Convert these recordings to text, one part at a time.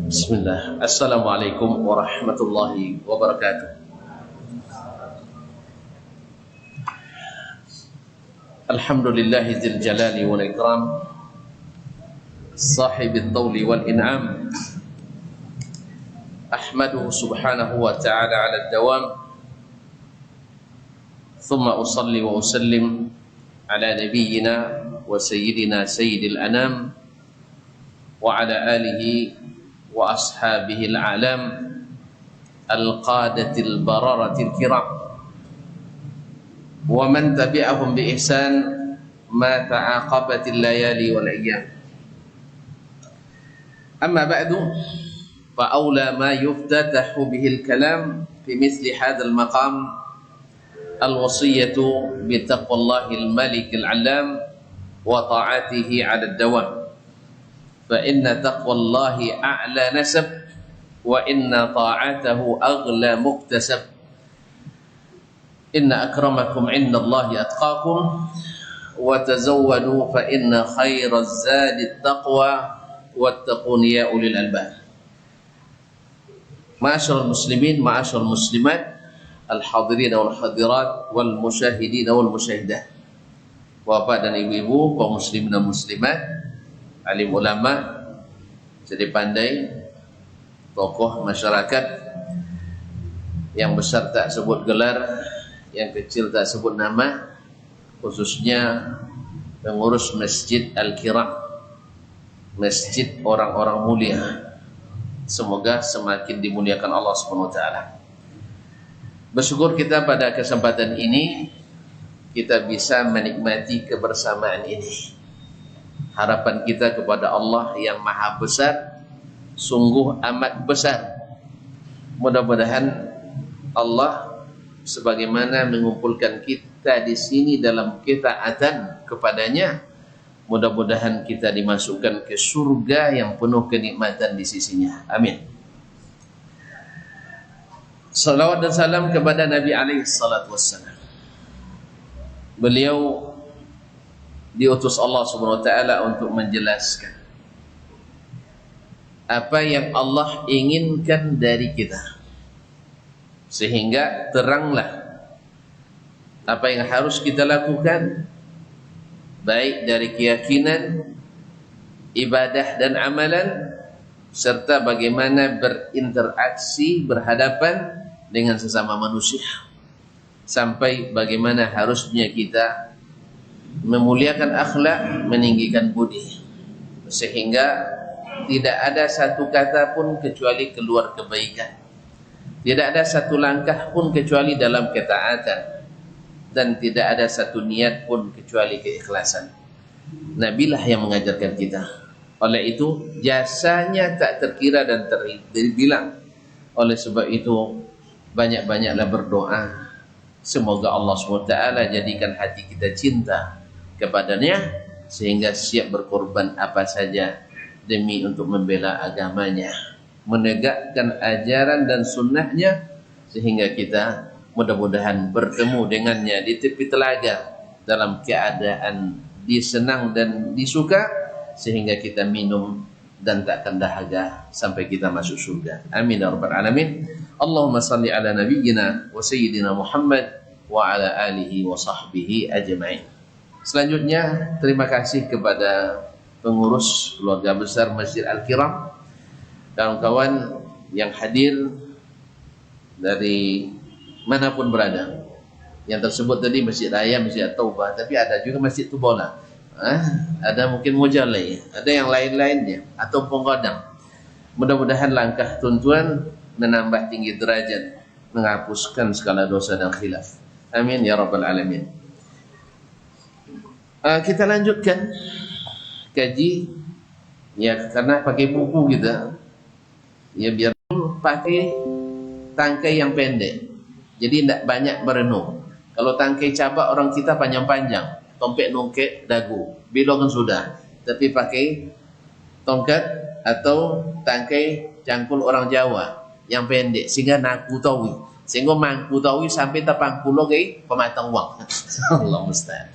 Bismillah. Assalamualaikum warahmatullahi wabarakatuh. Alhamdulillahi dzil jalali wal ikram, sahibit tawli wal in'am. Ahmaduhu subhanahu wa ta'ala ala ad-dawam. Thumma usalli wa usallim ala nabiyyina wa sayyidina sayyidil anam wa ala alihi wa ashabihil a'lam al-qadatil bararatil kiram wa man tabi'ahum bi ihsan ma ta'aqabatil layali wal ayyam. Amma ba'du, fa awla ma yuftatahu bihil kalam fi misli hadzal maqam al-wasiyyatu bi taqwallahil malikil 'allam wa ta'atihi 'ala ad-dawam. فإن تقوى الله أعلى نسب وإن طاعته أغلى مكتسب. إن أكرمكم عند الله أتقاكم وتزودوا فإن خير الزاد التقوى واتقون يا أولي الألباب. معاشر المسلمين معاشر المسلمات الحاضرين والحاضرات والمشاهدين والمشاهدات. Bapak dan ibu-ibu, kaum muslimin dan muslimat, alim ulama, jadi pandai, tokoh masyarakat, yang besar tak sebut gelar, yang kecil tak sebut nama, khususnya pengurus Masjid Al-Kiram, masjid orang-orang mulia. Semoga semakin dimuliakan Allah SWT. Bersyukur kita pada kesempatan ini kita bisa menikmati kebersamaan ini. Harapan kita kepada Allah yang maha besar, sungguh amat besar. Mudah-mudahan Allah sebagaimana mengumpulkan kita di sini dalam ketaatan kepadanya, mudah-mudahan kita dimasukkan ke surga yang penuh kenikmatan di sisinya. Amin. Salawat dan salam kepada Nabi alaihi salatu wassalam. Beliau diutus Allah Subhanahu wa taala untuk menjelaskan apa yang Allah inginkan dari kita, sehingga teranglah apa yang harus kita lakukan, baik dari keyakinan, ibadah dan amalan, serta bagaimana berinteraksi, berhadapan dengan sesama manusia, sampai bagaimana harusnya kita memuliakan akhlak, meninggikan budi, sehingga tidak ada satu kata pun kecuali keluar kebaikan, tidak ada satu langkah pun kecuali dalam ketaatan, dan tidak ada satu niat pun kecuali keikhlasan. Nabilah yang mengajarkan kita. Oleh itu jasanya tak terkira dan terbilang. Oleh sebab itu banyak-banyaklah berdoa, semoga Allah SWT jadikan hati kita cinta kepadanya, sehingga siap berkorban apa saja demi untuk membela agamanya, menegakkan ajaran dan sunnahnya, sehingga kita mudah-mudahan bertemu dengannya di tepi telaga dalam keadaan disenang dan disuka, sehingga kita minum dan takkan dahaga sampai kita masuk surga. Amin ya rabbal alamin. Allahumma salli ala nabiyyina wa sayyidina Muhammad wa ala alihi wa sahbihi ajma'in. Selanjutnya, terima kasih kepada pengurus keluarga besar Masjid Al-Kiram, kawan-kawan yang hadir dari manapun berada. Yang tersebut tadi Masjid Raya, Masjid At-Taubah, tapi ada juga Masjid Tubola, ada mungkin Mujalai, ada yang lain-lainnya, atau Pongkodang. Mudah-mudahan langkah tuan-tuan menambah tinggi derajat, menghapuskan segala dosa dan khilaf. Amin ya rabbal alamin. Kita lanjutkan kaji, ya, karena pakai buku kita, ya biar pakai tangkai yang pendek, jadi tidak banyak berenung. Kalau tangkai cabak orang kita panjang-panjang, tompek nongkek dagu, bilo kan sudah. Tapi pakai tongkat atau tangkai cangkul orang Jawa yang pendek, sehingga naku tawi, sehingga mangku tawi sampai tapang pulau ke pematang wang. Allah musta'an.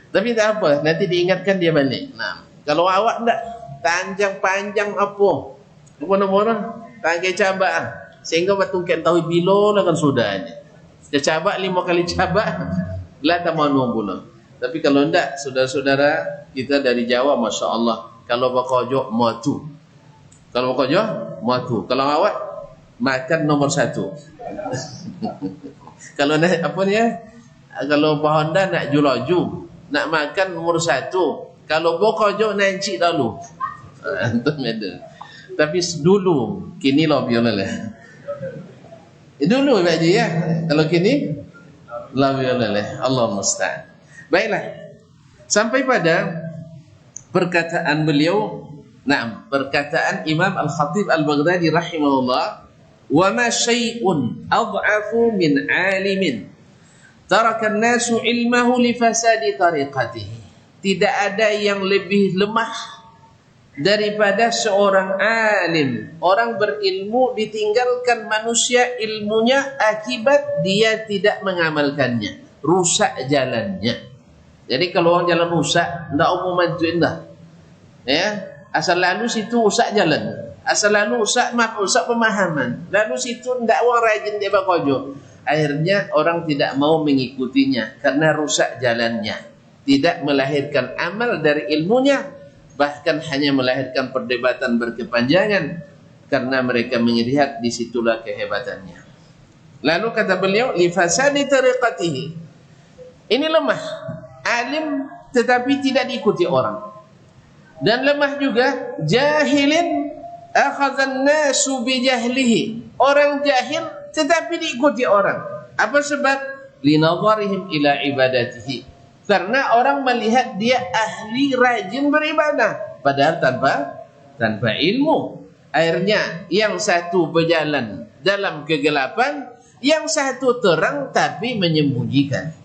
Tapi tak apa, nanti diingatkan dia balik. Nah, kalau awak tak panjang-panjang apa nama tangkai cabak, sehingga batungkan tahu bilo lah kan sudah aja. Cabak 5 kali cabak lah tak mau nunggu. Tapi kalau tidak, saudara-saudara kita dari Jawa, Masya Allah, kalau bakojo matu, kalau bakojo matu, kalau awak makan nomor 1. Kalau nak apa ni ya, kalau Honda nak julaju, nak makan nomor 1. Kalau bakojo nanci dulu. Tapi dulu, kini lah biarlah lah. Dulu Pak Haji ya, kalau kini la biarlah. Allah musta'an. Baiklah, sampai pada perkataan beliau, perkataan Imam Al-Khatib Al-Baghdadi rahimahullah, wa ma syai'un ad'afu min 'alimin taraka an-nasu ilmahu li fasadi tariqatihi. Tidak ada yang lebih lemah daripada seorang alim, orang berilmu ditinggalkan manusia ilmunya akibat dia tidak mengamalkannya, rusak jalannya. Jadi kalau orang jalan rusak, tidak umum mantuin dah. Ya, asal lalu situ rusak jalan, asal lalu rusak pemahaman, lalu situ tidak orang rajin dia bakojo. Akhirnya orang tidak mau mengikutinya karena rusak jalannya, tidak melahirkan amal dari ilmunya, bahkan hanya melahirkan perdebatan berkepanjangan karena mereka melihat disitulah kehebatannya. Lalu kata beliau, li fasadi tariqatihi. Ini lemah, alim tetapi tidak diikuti orang. Dan lemah juga jahilin akhadhan nasu bi jahlihi. Orang jahil tetapi diikuti orang. Apa sebab? Linadharihim ila ibadatihi. Karena orang melihat dia ahli rajin beribadah, padahal tanpa ilmu. Akhirnya yang satu berjalan dalam kegelapan, yang satu terang tapi menyembunyikan.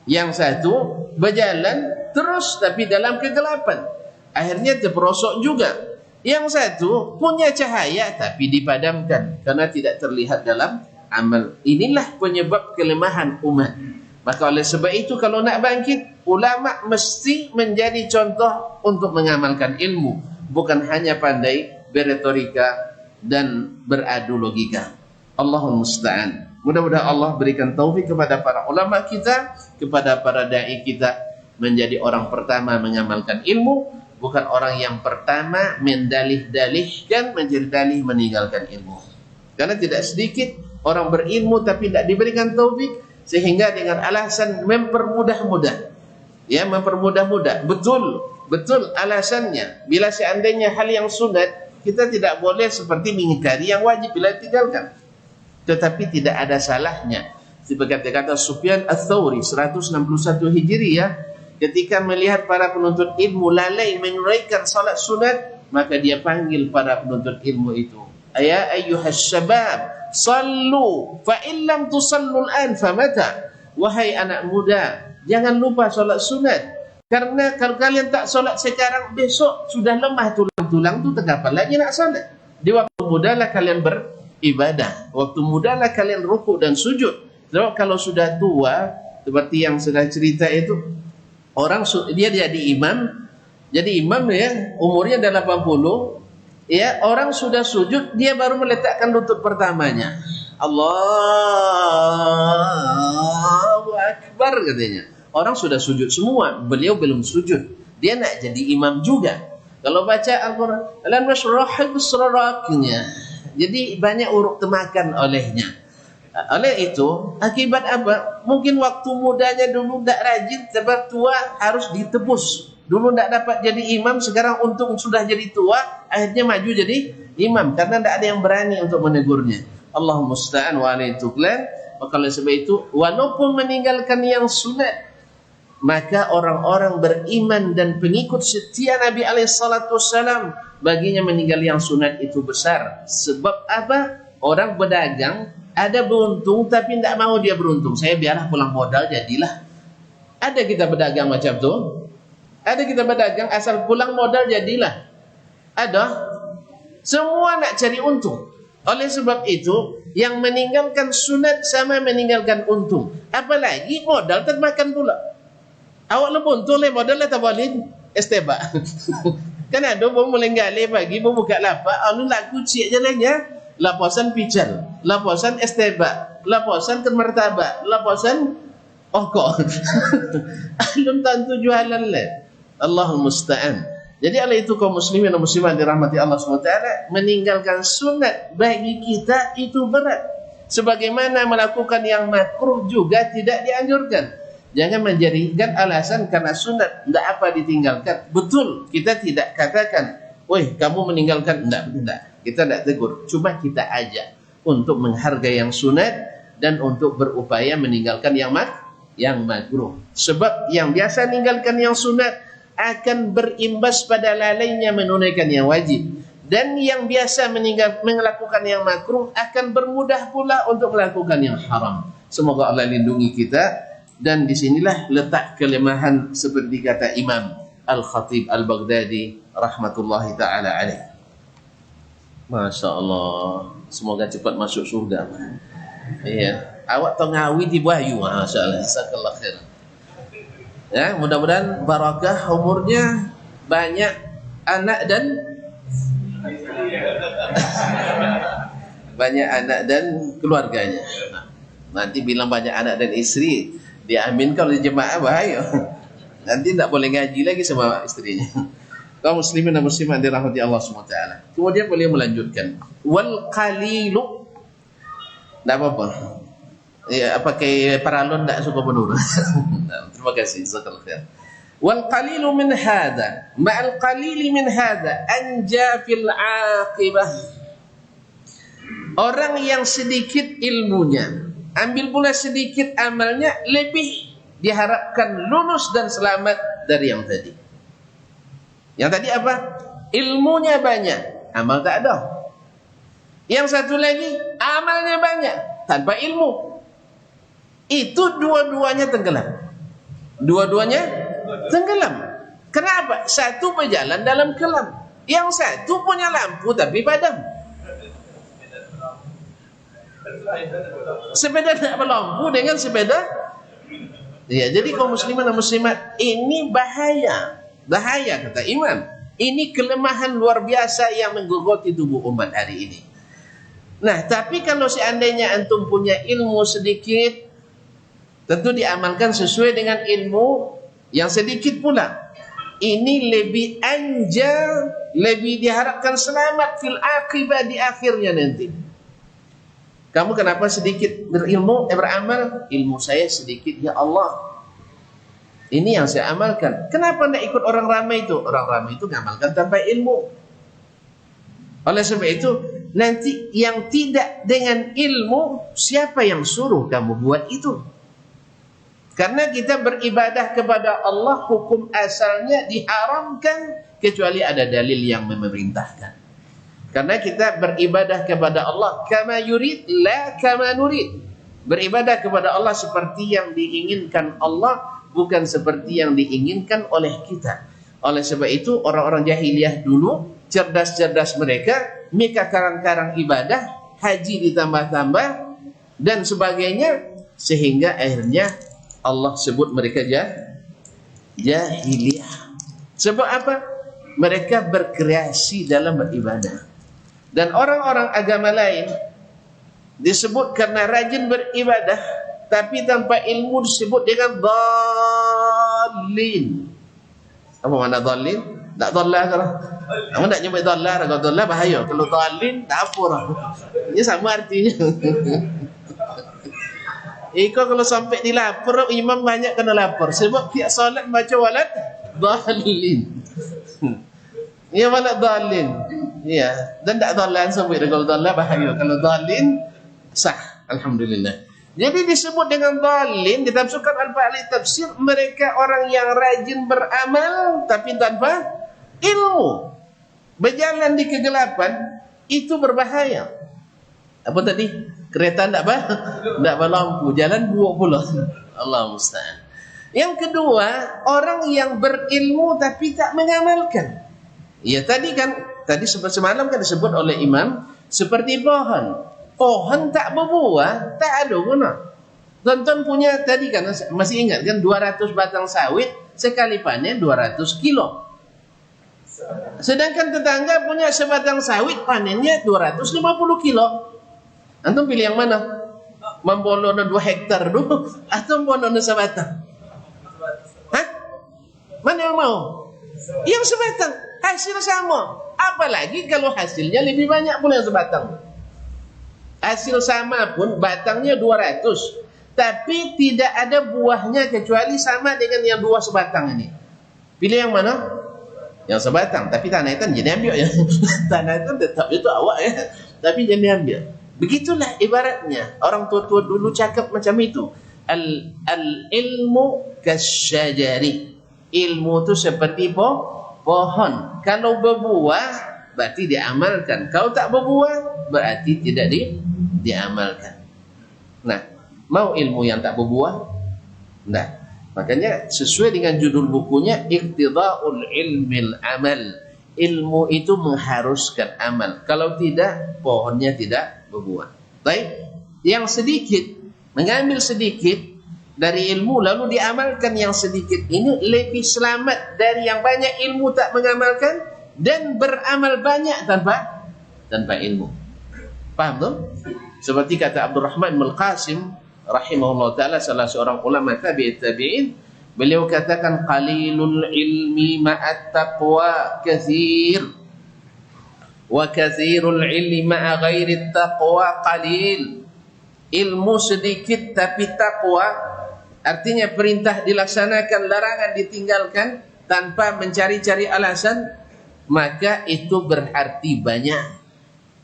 Yang satu berjalan terus tapi dalam kegelapan, akhirnya terperosok juga. Yang satu punya cahaya tapi dipadamkan karena tidak terlihat dalam amal. Inilah penyebab kelemahan umat. Maka oleh sebab itu kalau nak bangkit, ulama mesti menjadi contoh untuk mengamalkan ilmu, bukan hanya pandai beretorika dan beradu logika. Allahul musta'an. Mudah-mudahan Allah berikan taufik kepada para ulama kita, kepada para dai kita, menjadi orang pertama mengamalkan ilmu, bukan orang yang pertama mendalih-dalihkan, menjadi dalih meninggalkan ilmu. Karena tidak sedikit orang berilmu tapi tidak diberikan taufik, sehingga dengan alasan mempermudah-mudah, ya, mempermudah-mudah, betul alasannya. Bila seandainya hal yang sunat, kita tidak boleh seperti mengingkari yang wajib bila tinggalkan. Tetapi tidak ada salahnya, seperti kata Sufyan Ats-Tsauri 161 Hijriah, ketika melihat para penuntut ilmu lalai menunaikan salat sunat, maka dia panggil para penuntut ilmu itu, ya ayyuhas syabab sallu fa illam tusallu al-an famata. Wahai anak muda, jangan lupa solat sunat, karena kalau kalian tak solat sekarang, besok sudah lemah tulang-tulang tu, kapan lagi nak solat? Di waktu mudalah kalian beribadah, waktu mudalah kalian rukuk dan sujud. Sebab kalau sudah tua, seperti yang sudah cerita itu, orang dia jadi imam ya, umurnya dah 80. Ya, orang sudah sujud, dia baru meletakkan lutut pertamanya. Allahu Akbar katanya. Orang sudah sujud semua, beliau belum sujud. Dia nak jadi imam juga. Kalau baca Al-Quran, lan masyrahil sadraknya. Jadi banyak uruk temakan olehnya. Oleh itu, akibat apa? Mungkin waktu mudanya dulu tak rajin, sebab tua harus ditebus. Dulu tidak dapat jadi imam, sekarang untung sudah jadi tua, akhirnya maju jadi imam karena tidak ada yang berani untuk menegurnya. Allahumma musta'an wa alaihi tuklan. Maka oleh sebab itu, walaupun meninggalkan yang sunat, maka orang-orang beriman dan pengikut setia Nabi SAW, baginya meninggal yang sunat itu besar. Sebab apa? Orang berdagang Ada beruntung tapi tidak mau dia beruntung. Saya biarlah pulang modal jadilah. Ada kita berdagang macam tu. Ada kita berdagang asal pulang modal jadilah. Ada. Semua nak cari untung. Oleh sebab itu, yang meninggalkan sunat sama meninggalkan untung. Apalagi modal termakan pula. Awak lu untung le modal le tak boleh esteba. Kan ada baru mulai gale pagi baru buka lapak, alu laku cik jalannya. Laposan pical, laposan esteba, laposan kemartabak, laposan kok. Alun tentu jualan le. Allahul musta'an. Jadi oleh itu kaum muslimin dan muslimat dirahmati Allah SWT, meninggalkan sunat bagi kita itu berat. Sebagaimana melakukan yang makruh juga tidak dianjurkan. Jangan menjadikan alasan karena sunat tidak apa ditinggalkan. Betul, kita tidak katakan, "Woi, kamu meninggalkan." Tidak. Kita tidak tegur, cuma kita ajak untuk menghargai yang sunat dan untuk berupaya meninggalkan yang makruh. Sebab yang biasa meninggalkan yang sunat akan berimbas pada lalainya menunaikan yang wajib, dan yang biasa melakukan yang makruh akan bermudah pula untuk melakukan yang haram. Semoga Allah lindungi kita. Dan disinilah letak kelemahan seperti kata Imam Al-Khatib Al-Baghdadi rahmatullahi ta'ala alaih. Masya Allah, semoga cepat masuk surga. Iya, awak tahu ngawi di Wahyu, masya Allah, jazakallah khair. Ya, mudah-mudahan barakah umurnya, banyak anak dan banyak anak dan keluarganya. Nanti bilang banyak anak dan istri, diaminkan oleh jemaah bahaya. Nanti tidak boleh ngaji lagi sama istrinya. Kaum muslimin dan muslimat dirahmati Allah SWT. Kemudian beliau melanjutkan, wal qalilu, tidak apa-apa ya, pakai paralon tidak suka menurut. Terima kasih, jazakallahu khair. Wal qalilu min hadha ma'al qalili min hadha anja fil aqibah. Orang yang sedikit ilmunya, ambil pula sedikit amalnya, lebih diharapkan lulus dan selamat dari yang tadi. Yang tadi apa? Ilmunya banyak, amal tak ada. Yang satu lagi, amalnya banyak, tanpa ilmu. Itu dua-duanya tenggelam. Dua-duanya tenggelam. Kenapa? Satu berjalan dalam kelam, yang satu punya lampu tapi padam. Sepeda tak berlampu dengan sepeda. Ya, jadi kaum muslimin dan muslimat, ini bahaya. Bahaya kata Imam. Ini kelemahan luar biasa yang menggogoti tubuh umat hari ini. Nah, tapi kalau seandainya antum punya ilmu sedikit, tentu diamalkan sesuai dengan ilmu yang sedikit pula. Ini lebih anja, lebih diharapkan selamat fil aqibah, di akhirnya nanti. Kamu kenapa sedikit berilmu, beramal? Ilmu saya sedikit, ya Allah. Ini yang saya amalkan. Kenapa tidak ikut orang ramai itu? Orang ramai itu ngamalkan tanpa ilmu. Oleh sebab itu, nanti yang tidak dengan ilmu, siapa yang suruh kamu buat itu? Karena kita beribadah kepada Allah, hukum asalnya diharamkan kecuali ada dalil yang memerintahkan. Karena kita beribadah kepada Allah kama yurid, la kama nurid. Beribadah kepada Allah seperti yang diinginkan Allah, bukan seperti yang diinginkan oleh kita. Oleh sebab itu orang-orang jahiliyah dulu, cerdas-cerdas mereka karang-karang ibadah, haji ditambah-tambah dan sebagainya, sehingga akhirnya Allah sebut mereka jahiliyah. Sebab apa? Mereka berkreasi dalam beribadah. Dan orang-orang agama lain disebut karena rajin beribadah, tapi tanpa ilmu disebut dengan dhalin. Apa makna dhalin? Tak dhallah kalau. Kamu tak nyebut dhallah, kalau dhallah bahaya. Kalau dhalin tak apa lah. Ini sama artinya. Iko kalau sampai dilapor, imam banyak kena lapor. Sebab tiap solat baca walad dhalin. Ya walad dhalin. Ya, dan tak dhallan sebut. Kalau dhallah bahaya. Kalau dhalin sah. Alhamdulillah. Jadi disebut dengan dhalin, ditafsirkan al-ahli tafsir, mereka orang yang rajin beramal tapi tanpa ilmu. Berjalan di kegelapan itu berbahaya. Apa tadi? Kereta tak berlampu, jalan buak pula. Allah musta'an. Yang kedua, orang yang berilmu tapi tak mengamalkan. Ya tadi semalam kan disebut oleh imam seperti pohon. Pohon tak berbuah, tak ada guna. Tonton punya tadi kan masih ingat kan 200 batang sawit sekali panen 200 kilo. Sedangkan tetangga punya sebatang sawit panennya 250 kilo. Antum pilih yang mana? Membono 2 hektar dulu atau membono sebatang? Hah? Mana yang mau? Yang sebatang. Hasil sama. Apalagi kalau hasilnya lebih banyak pula yang sebatang. Hasil sama pun batangnya 200. Tapi tidak ada buahnya kecuali sama dengan yang 2 sebatang ini. Pilih yang mana? Yang sebatang. Tapi tanah itu jadi ambil ya. Tanah itu tetap itu awak ya. Tapi jadi ambil. Begitulah ibaratnya. Orang tua-tua dulu cakap macam itu. Al-ilmu kasyajari. Ilmu itu seperti pohon. Kalau berbuah berarti diamalkan. Kalau tak berbuah berarti tidak diamalkan. Nah, mau ilmu yang tak berbuah? Nah, makanya sesuai dengan judul bukunya Iqtida'ul ilmil amal. Ilmu itu mengharuskan amal. Kalau tidak, pohonnya tidak berbuah. Baik, yang sedikit mengambil sedikit dari ilmu lalu diamalkan yang sedikit ini lebih selamat dari yang banyak ilmu tak mengamalkan dan beramal banyak tanpa ilmu. Paham tu? Seperti kata Abdurrahman bin Qasim rahimahullah ta'ala, salah seorang ulama tabi'in, beliau katakan qalilul ilmi ma'at taqwa kathir wa kathirul ilmi ma'a ghairi taqwa qalil. Ilmu sedikit tapi takwa, artinya perintah dilaksanakan, larangan ditinggalkan tanpa mencari-cari alasan, maka itu berarti banyak.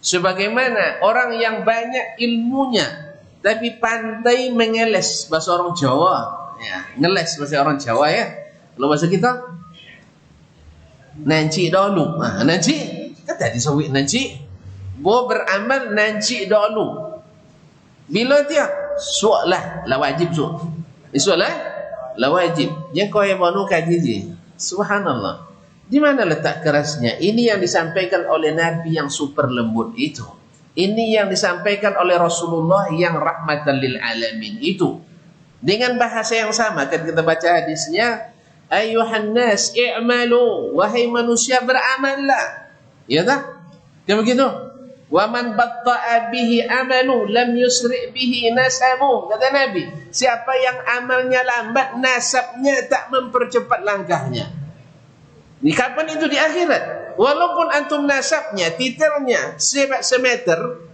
Sebagaimana orang yang banyak ilmunya tapi pandai mengeles, bahasa orang Jawa ya, ngeles bahasa orang Jawa ya. Kalau bahasa kita nanci dulu. Nanci kan tadi sawit nanci. Bo beramal nanci dulu. Bila dia soalah la wajib so. Soalah la wajib. Yang kau yang mau kaji je. Subhanallah. Di mana letak kerasnya? Ini yang disampaikan oleh Nabi yang super lembut itu. Ini yang disampaikan oleh Rasulullah yang rahmatan lil alamin itu. Dengan bahasa yang sama kan kita baca hadisnya, ayuhan nas i'malu, wahai manusia beramallah. Ya tak? Kan begitu? Wa man batta'a bihi amalu lam yusri' bihi nasabu. Kata Nabi, siapa yang amalnya lambat, nasabnya tak mempercepat langkahnya. Ini kapan itu di akhirat? Walaupun antum nasabnya, titelnya semeter,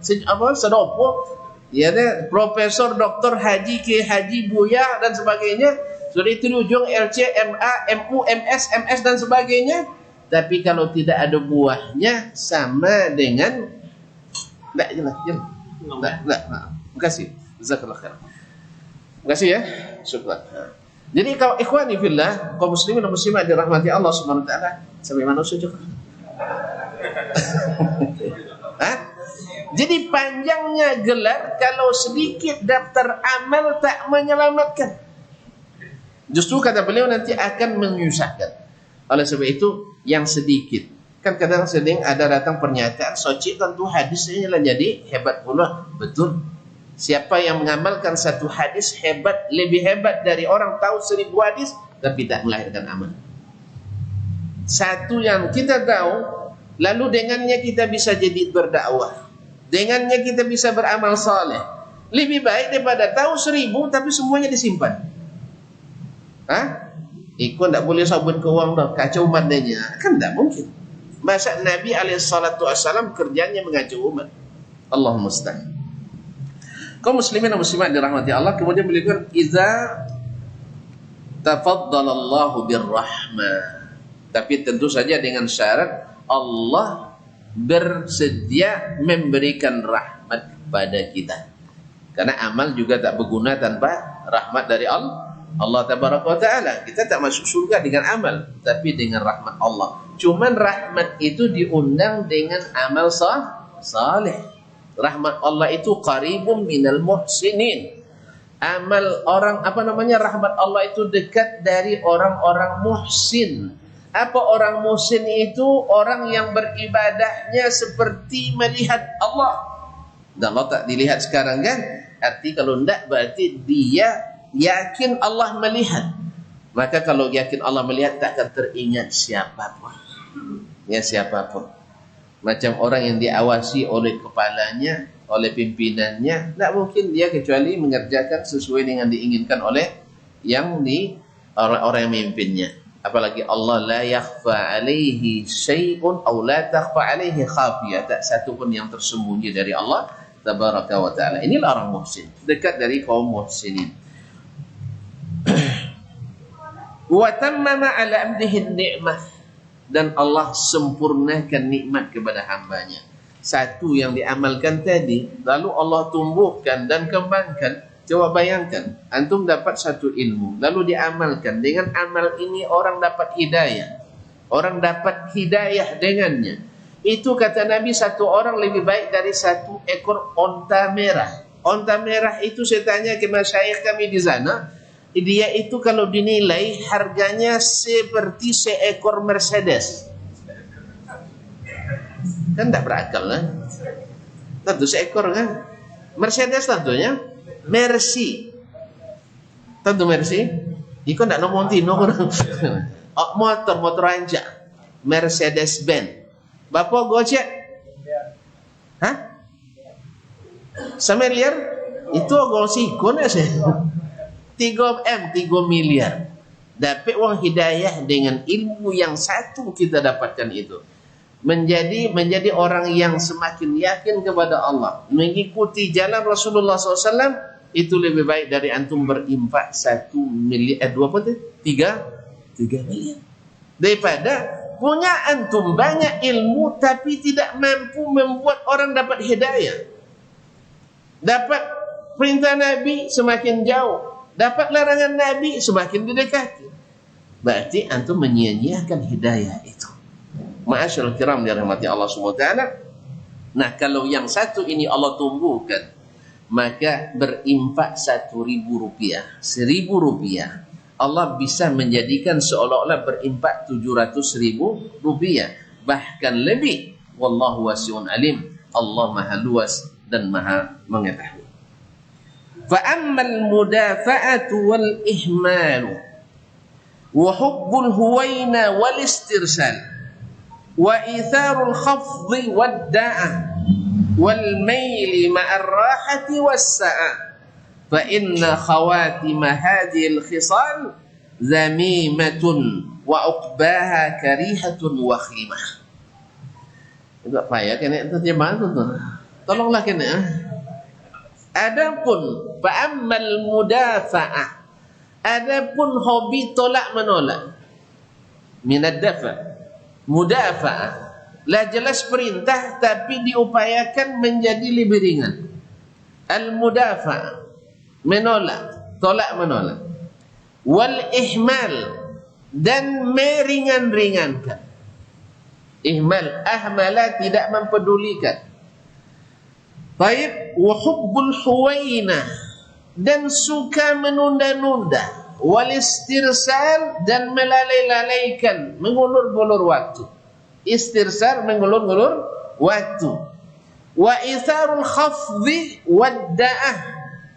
sedopo, ya deh, profesor, doktor, haji, ke haji, buya dan sebagainya, sudah itu di ujung LC, MA, MU, MS, MS dan sebagainya. Tapi kalau tidak ada buahnya sama dengan enggak jelas. Enggak. Terima kasih. Jazakallahu khair. Terima kasih ya. Syukran. Jadi kalau ikhwani fillah, kaum muslimin dan muslimat dirahmati Allah Subhanahu wa taala, sampai mana saja? Jadi panjangnya gelar kalau sedikit daftar amal tak menyelamatkan. Justru kata beliau nanti akan menyusahkan. Oleh sebab itu yang sedikit. Kan kadang sering ada datang pernyataan soci tentu hadisnya lah jadi hebat pula. Betul. Siapa yang mengamalkan satu hadis hebat, lebih hebat dari orang tahu 1000 hadis tapi tak melahirkan amal. Satu yang kita tahu, lalu dengannya kita bisa jadi berdakwah. Dengannya kita bisa beramal saleh. Lebih baik daripada tahu 1000 tapi semuanya disimpan. Ikut tak boleh sabun ke uang dah, kacau umat dia. Kan tak mungkin. Masa Nabi SAW kerjanya mengacau umat. Allahumma musta'an. Kaum muslimin dan muslimat dirahmati Allah, kemudian beliau iza tafaddalallahu birrahmah. Tapi tentu saja dengan syarat Allah bersedia memberikan rahmat kepada kita. Karena amal juga tak berguna tanpa rahmat dari Allah tabaraka wa ta'ala. Kita tak masuk surga dengan amal, tapi dengan rahmat Allah. Cuman rahmat itu diundang dengan amal saleh. Rahmat Allah itu qaribun minal muhsinin. Amal orang rahmat Allah itu dekat dari orang-orang muhsin. Apa orang muhsin itu? Orang yang beribadahnya seperti melihat Allah. Dan Allah tak dilihat sekarang kan? Arti kalau tidak berarti dia yakin Allah melihat. Maka kalau yakin Allah melihat tak akan teringat siapapun. Ya, siapapun. Macam orang yang diawasi oleh kepalanya, oleh pimpinannya, tak mungkin dia kecuali mengerjakan sesuai dengan diinginkan oleh orang yang memimpinnya. Apalagi Allah la yakhfa alaihi syai'un aw la takhfa alaihi khafiyah. Tak satu pun yang tersembunyi dari Allah tabaraka wa ta'ala. Inilah orang muhsin, dekat dari kaum muhsinin. Wa tammama ala abdihi ni'mah, dan Allah sempurnakan nikmat kepada hambanya. Satu yang diamalkan tadi, lalu Allah tumbuhkan dan kembangkan. Coba bayangkan, antum dapat satu ilmu, lalu diamalkan. Dengan amal ini orang dapat hidayah. Orang dapat hidayah dengannya. Itu kata Nabi, satu orang lebih baik dari satu ekor onta merah. Onta merah itu saya tanya ke masyayikh kami di sana, dia itu kalau dinilai harganya seperti seekor Mercedes. Kan tak berakal lah. Tentu seekor kan. Mercedes tentunya. Mercy. Tentu Mercy. Iko tak no Montino. Motor anjak. Mercedes Benz. Bapak Gojek? Hah? Semiliar? Itu gosiko na saya. 3 miliar. Dapat uang hidayah dengan ilmu yang satu kita dapatkan itu. Menjadi orang yang semakin yakin kepada Allah, mengikuti jalan Rasulullah SAW, itu lebih baik dari antum berinfak 1 miliar, 3 miliar. Daripada punya antum banyak ilmu tapi tidak mampu membuat orang dapat hidayah. Dapat perintah Nabi semakin jauh, dapat larangan Nabi semakin didekati. Berarti antum menyia-nyiakan hidayah itu. Ma'asyarul kiram dirahmati Allah SWT. Nah, kalau yang satu ini Allah tumbuhkan, maka berinfak 1.000 rupiah, 1.000 rupiah, Allah bisa menjadikan seolah-olah berinfak 700.000 rupiah, bahkan lebih. Wallahu wasi'un alim. Allah maha luas dan maha mengetahui. Fa'ammal mudafa'atu wal ihmalu wa hubbul huwaina wal istirsal wa itharul khafdi wad da'ah wal maili ma'ar rahati was sa'a fa inna khawatima hadhil khisal zamimatun wa uqbaha karihatun wa khimah. Itu apa ya kena terjemahan tu? Tolonglah kena. Adapun fa'ammal mudafa'ah, adapun hobi tolak menolak, minad dafa, mudafa'ah lah jelas perintah tapi diupayakan menjadi lebih ringan. Al mudafa'ah, menolak, tolak menolak. Wal ihmal, dan meringan-ringankan. Ihmal, ahmala, tidak mempedulikan. Baik, wa hubbul huwainah, dan suka menunda-nunda. Wal istirsal, dan melalai-lalaikan, mengulur-ulur waktu. Istirsal, mengulur-ulur waktu. Wa itharul khafdi wad da'ah,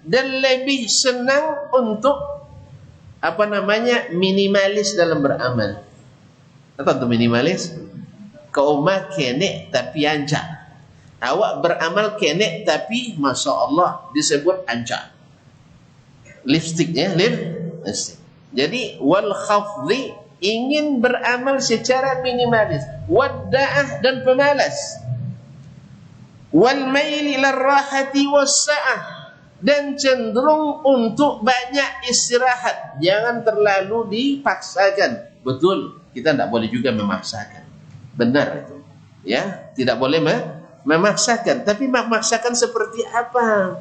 dan lebih senang untuk minimalis dalam beramal. Apa itu minimalis? Kau mah kenek tapi ancak. Awak beramal kenek tapi Masya Allah disebut ancak. Lipstiknya lipstik. Jadi wal khafdi, ingin beramal secara minimalis. Wadda'ah, dan pemalas. Wal maili ila rahati was sa'ah, dan cenderung untuk banyak istirahat. Jangan terlalu dipaksakan. Betul, kita tidak boleh juga memaksakan. Benar itu. Ya, tidak boleh memaksakan. Tapi memaksakan seperti apa?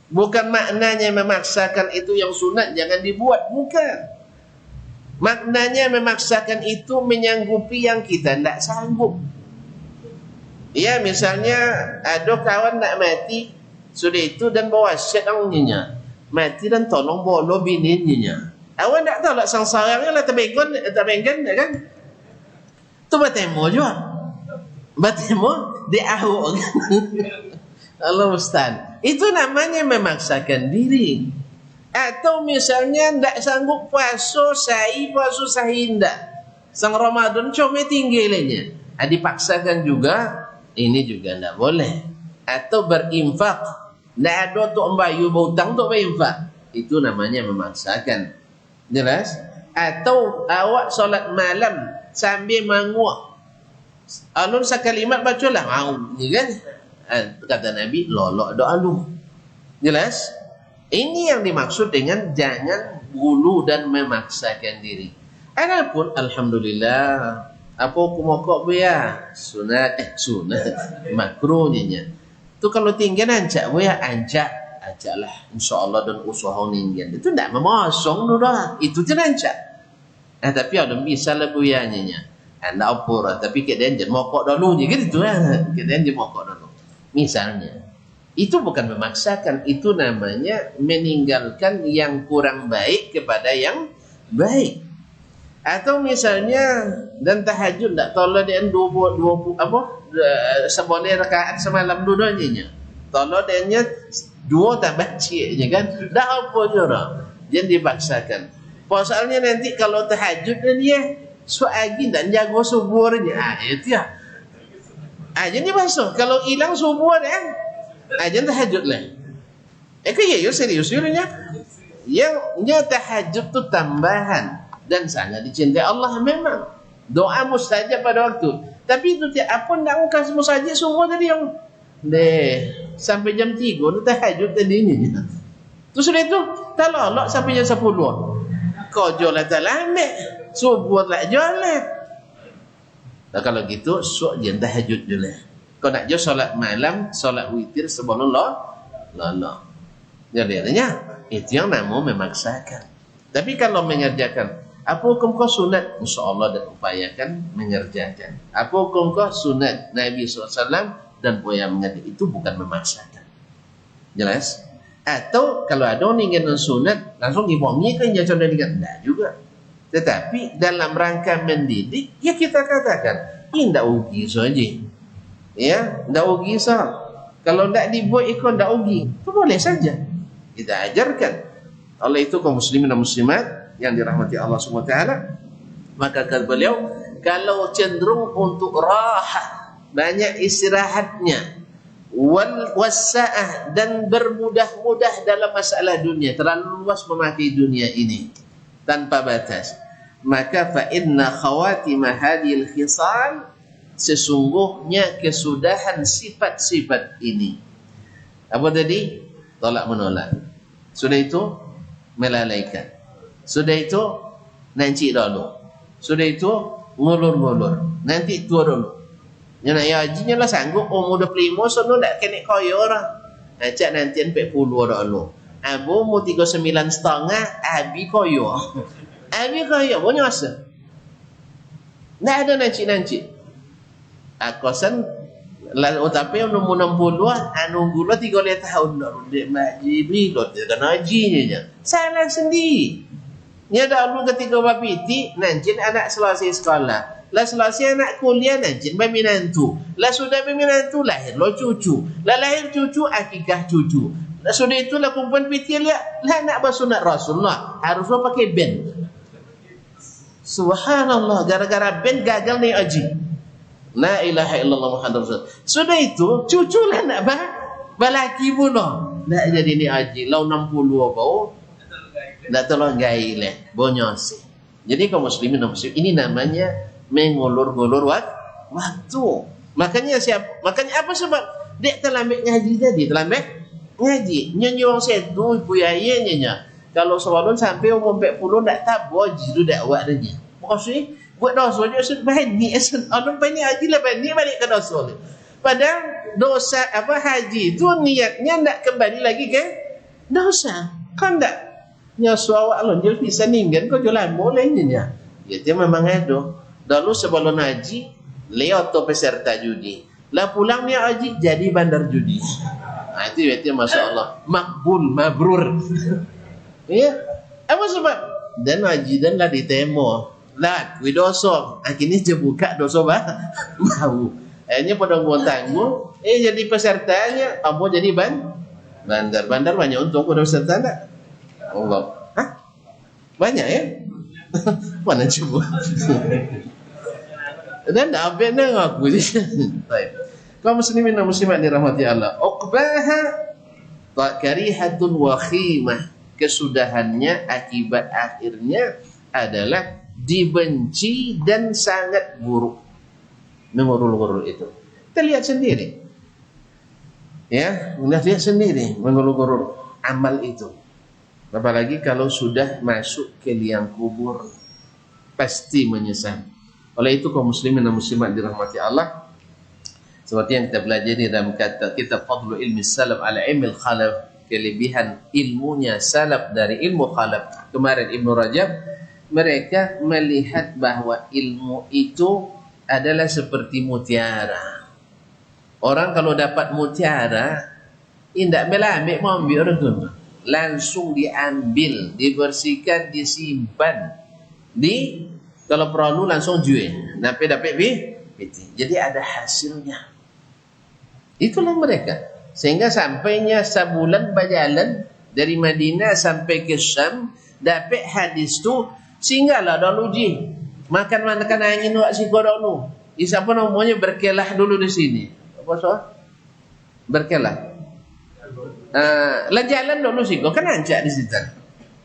Bukan maknanya memaksakan itu yang sunat jangan dibuat. Bukan. Maknanya memaksakan itu menyanggupi yang kita tidak sanggup. Ya, misalnya ada kawan nak mati sudah itu dan bawa syed anginya mati dan tolong bolo bininya. Awak tak tahu lah sengsaranya lah terbenggan kan? Tu bertemu juga. Bertemu di ahok kan? Allah Ustaz. Itu namanya memaksakan diri. Atau misalnya tak sanggup puasa sahi ndak. Sang Ramadan cuma tinggalnya. Dipaksakan juga, ini juga ndak boleh. Atau berinfak. Ndak ada tu ambayu berhutang tu berinfak. Itu namanya memaksakan. Jelas? Atau awak solat malam sambil menguak. Alun sakalimat bacalah mau, ya kan? Kata Nabi, lolok doa lu. Jelas? Ini yang dimaksud dengan jangan bulu dan memaksakan diri. Adapun alhamdulillah, apa kumokok ya? Sunat makruhnya. Tu kalau tinggal anjak ya ajaklah insyaallah dan usaha ningen. Itu ndak memosong tu dah. Itu je anjak. Tapi ada bisa lebuyanya. Anda apa tapi keadaan je mokok dulu je gitu kan. Keadaan je mokok dulu. Misalnya, itu bukan memaksakan, itu namanya meninggalkan yang kurang baik kepada yang baik. Atau misalnya dan tahajud tak tolong dia 20 apa? Seboleh rakaat semalam dua-duanya. Tolong dia 2 tambah ciknya kan. Dah apa je dah. Jangan dipaksakan. Pasalnya nanti kalau tahajud dia suagi dan jago subuhnya. Itu ya. Jadi masuk kalau hilang subuh jangan tahajud lah. Ya serius nya. Yang tahajud tu tambahan dan sangat dicintai Allah memang. Doa mustajab pada waktu. Tapi itu apa nak ukas mustajab semua tadi yang sampai jam 3 tu tahajud tadinya. Tu sudah itu tak lolok sampai jam 10. Kau jual tak lambat. Subuh tak jual. Nah, kalau gitu suak je tahajud dulu. Kau nak jual solat malam, solat witir sebelum lolok. Jadi adanya itu yang namanya memaksakan. Tapi kalau mengerjakan, apa hukum kau sunat? InsyaAllah dan upayakan mengerjakan. Apa hukum kau sunat Nabi SAW dan upaya mengerjakan, itu bukan memaksakan. Jelas? Atau kalau ada orang ingin sunat, langsung dibongi kan jangan dengan tidak juga. Tetapi dalam rangka mendidik, ya kita katakan, ini tidak ugi saja. Ya, tidak ugi saja. Kalau tidak dibuat ikut tidak ugi, itu boleh saja. Kita ajarkan. Oleh itu kaum muslimin dan muslimat yang dirahmati Allah SWT, maka kata beliau, kalau cenderung untuk rahat, banyak istirahatnya, wasa'ah, dan bermudah-mudah dalam masalah dunia, terlalu luas memakai dunia ini tanpa batas, maka fa inna khawatima hadhil khisal, sesungguhnya kesudahan sifat-sifat ini. Apa tadi? Tolak menolak. Sudah itu melalaikan. Sudah itu nanti dulu. Sudah itu ngulur-ngulur. Nanti tua dulu. Yang nak hajinya lah sanggup umur 25 sono tak kena kaya orang. Ajak nanti 40 dulu. Abu mu 39,5 abi kaya. Abi kaya punya asa. Tak ada nanti. Akosan lah tapi umur 60 nunggu lah 3 tahun dah dek haji bila dia kena hajinya. Salah sendiri. Nya dahulu ketika bapiti nanti anak selesai sekolah. Lah selesai anak kuliah nanti berminantu. Lah sudah berminantu lahir lo cucu. Lah lahir cucu akikah cucu. Lah sudah itulah kumpulan piti lah nak bersunat Rasulullah. Harusnya pakai band. Subhanallah, gara-gara band gagal nih haji. La ilaha illallah Muhammadur Rasul. Sudah itu cucu lah nak balaki pun dah. Tak jadi ni haji. Lau 60 bau. Tak tolong gai leh. Bonyos. Jadi kaum muslimin dan muslim, ini namanya mengulur-ngulur waktu. Makanya apa sebab dek terlambat ngaji tadi? Terlambat ngaji. Nyanyi orang setu ibu ayahnya. Kalau sebelum sampai umur 40 tak tahu haji tu dakwah dia. Maksudnya buat dosa je usut bani orang bani haji lah bani balik ke dosa ni. Padahal dosa haji tu niatnya nak kembali lagi ke dosa. Kan tak nyasu awak lon je bisa ninggan kau jalan bolehnya. Ya dia memang ada. Dulu sebelum haji leo tu peserta judi. Lah pulang ni haji jadi bandar judi. Itu Masya Allah, makbul, mabrur. Ya, apa sebab? Dan haji dan lah ditemo. Lah, kui dosa. Akhirnya je buka dosa bau. Akhirnya pada tanggung. Jadi pesertanya, apa jadi bandar. Bandar banyak untung pada peserta tak? Allah. Hah? Banyak ya? Mana cuba? Dan tak habis dah aku. Baik. Kaum muslimin dan muslimat dirahmati Allah. Uqbaha karihatun wa khimah. Kesudahannya, akibat akhirnya adalah dibenci dan sangat buruk. Mengurul-urul itu. Kita lihat sendiri. Ya, kita lihat sendiri mengurul-urul amal itu. Apalagi kalau sudah masuk ke liang kubur, pasti menyesal. Oleh itu kaum muslimin dan muslimat dirahmati Allah, seperti yang kita pelajari dalam kitab Fadlu Ilmi Salaf ala Ilmi Khalaf, kelebihan ilmunya salaf dari ilmu khalaf. Kemarin Ibnu Rajab, mereka melihat bahwa ilmu itu adalah seperti mutiara. Orang kalau dapat mutiara, tidak melamik mau ambil orang tu, langsung diambil, dibersihkan, disimpan, kalau perlu langsung jual, dapat biti. Jadi ada hasilnya. Itulah mereka. Sehingga sampainya sebulan berjalan dari Madinah sampai ke Syam, dapat hadis tu, singgahlah dulu ji. Makan angin wak siko dulu. Siapa namanya berkelah dulu di sini. Apa soal? Berkelah. Lah jalan dulu siko, kan ancak di situ.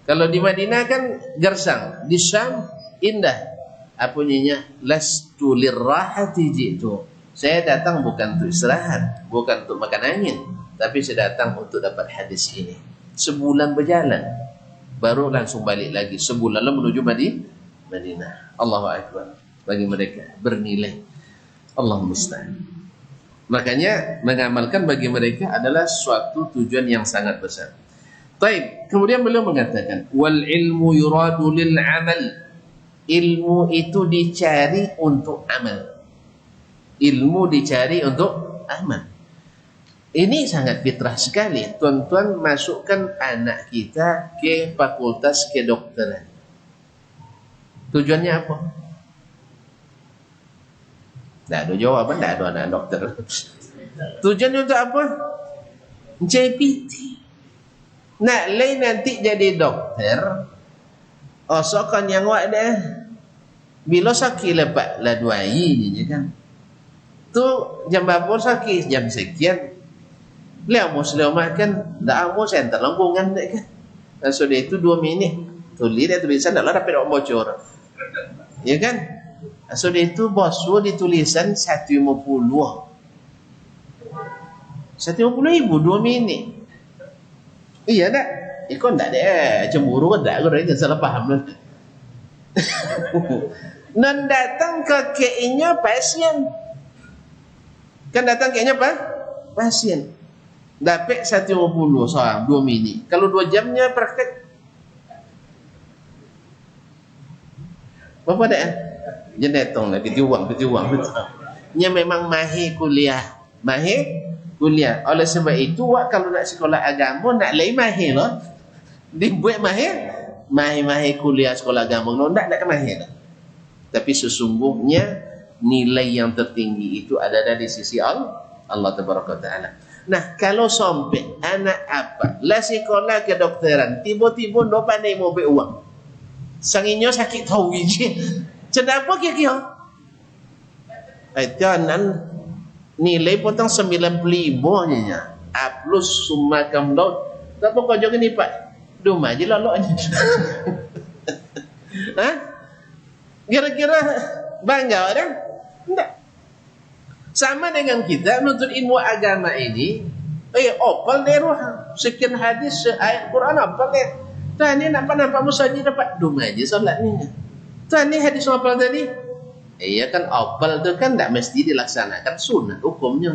Kalau di Madinah kan gersang, di Syam indah. Apa nyinya? Lastu lirrahati jitu. Saya datang bukan untuk istirahat, bukan untuk makan angin, tapi saya datang untuk dapat hadis ini. Sebulan berjalan, baru langsung balik lagi. Sebulan lah menuju Madinah. Allahu Akbar. Bagi mereka bernilai. Allahumma musta'an. Makanya mengamalkan bagi mereka adalah suatu tujuan yang sangat besar. Taib. Kemudian beliau mengatakan, wal ilmu yuradu lil amal. Ilmu itu dicari untuk amal. Ilmu dicari untuk amal. Ini sangat fitrah sekali. Tuan-tuan masukkan anak kita ke fakultas kedokteran. Tujuannya apa? Tak ada jawaban, tak ada anak dokter. Tujuannya untuk apa? JPT. Nak lain nanti jadi dokter. Osokan yang wak dah. Bila sakit lepas lah 2 hari je kan. Tu jam berapa sakit? Jam sekian. Lihat muslim makan. Tak amu saya hantar langkungan tak kan. So dia itu 2 minit. Tulis dia tulisan tak lah dapat bocor. Ya kan? So dia itu bos ditulisan 150. 150,000 2 minit. Iya tak? Ikon tak ada cemburu kan tak? Kau dah salah faham lah. Dan datang ke keinnya pasien. Kan datang keinnya apa? Pasien. Dapat 150 seorang 2 minit. Kalau 2 jamnya praktek. Berapa dah? Jenetong lah, ketiwang. Nya memang mahir kuliah. Mahir kuliah. Oleh sebab itu, kalau nak sekolah agama, nak lain mahir lah. Dibuat mahir kuliah sekolah agama. Tak mahir lah. Tapi sesungguhnya, nilai yang tertinggi itu ada di sisi Allah Tabaraka Ta'ala. Nah, kalau sampai anak apa, lah sekolah kedokteran, tiba-tiba no pandai mau ambil uang. Sanginyo sakit tahu je. Kenapa kira-kira? Jangan nilai potong 95 nya. A plus summa kam laut. Tak apa kau jangan ni pak. Duma je lolok aja. Hah? Kira-kira bangga orang? Enggak. Sama dengan kita menuntut ilmu agama ini. Opal deh roh. Sekian hadis ayat Quran opal deh. Tuhan ni nampak musaji dapat duma aja solatnya. Tuhan ni hadis opal tadi. Iya kan opal tu kan tak mesti dilaksanakan sunat hukumnya.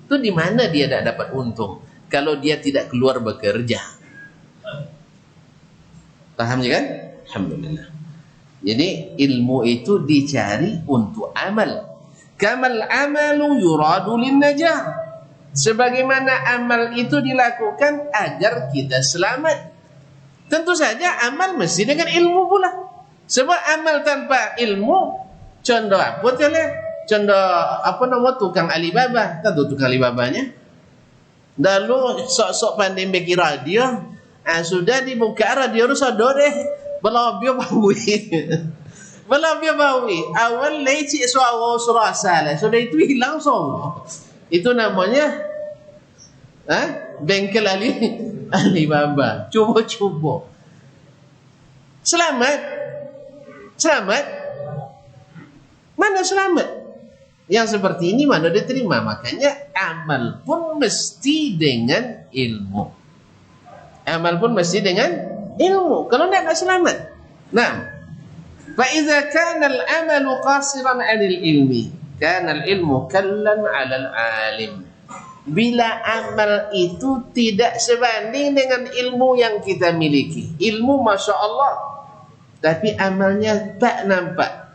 Itu di mana dia tak dapat untung kalau dia tidak keluar bekerja. Paham je kan? Alhamdulillah. Jadi ilmu itu dicari untuk amal. Kamal amalu yuradu lin najah. Sebagaimana amal itu dilakukan agar kita selamat. Tentu saja amal mesti dengan ilmu pula. Sebab amal tanpa ilmu, contoh apa boleh? Contoh apa nama tukang Alibaba? Tahu tukang Alibabanya? Lalu sok-sok pandai bagi radio, sudah dibuka radio tu sadar deh, belabio bawi. Belabio bawi. Awal lecik suara salah, sudah itu hilang semua. Itu namanya bengkel Alibaba. Cuba-cuba. Selamat. Mana selamat? Yang seperti ini mana diterima? Makanya amal pun mesti dengan ilmu. Amal pun mesti dengan ilmu. Kalau tidak selamat. Nah, fa idza kana al-amalu qasiran 'anil ilmi, kana al-ilmu kallan 'alal 'alim. Bila amal itu tidak sebanding dengan ilmu yang kita miliki. Ilmu Masya Allah, tapi amalnya tak nampak.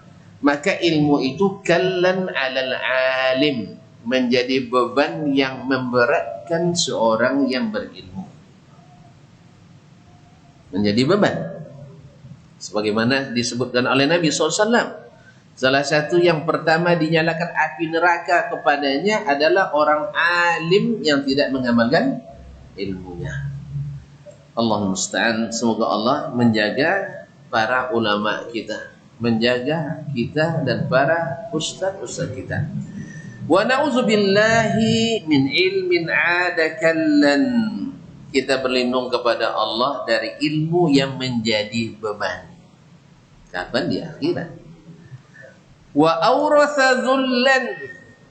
Maka ilmu itu kallan 'alal 'alim, menjadi beban yang memberatkan seorang yang berilmu. Menjadi beban. Sebagaimana disebutkan oleh Nabi SAW. Salah satu yang pertama dinyalakan api neraka kepadanya adalah orang alim yang tidak mengamalkan ilmunya. Allahumma musta'an. Semoga Allah menjaga para ulama kita, menjaga kita dan para ustaz-ustaz kita. Wa na'udzubillahi min ilmin 'ada kallan. Kita berlindung kepada Allah dari ilmu yang menjadi beban. Kapan? Di akhirat. Wa awratha dhullan,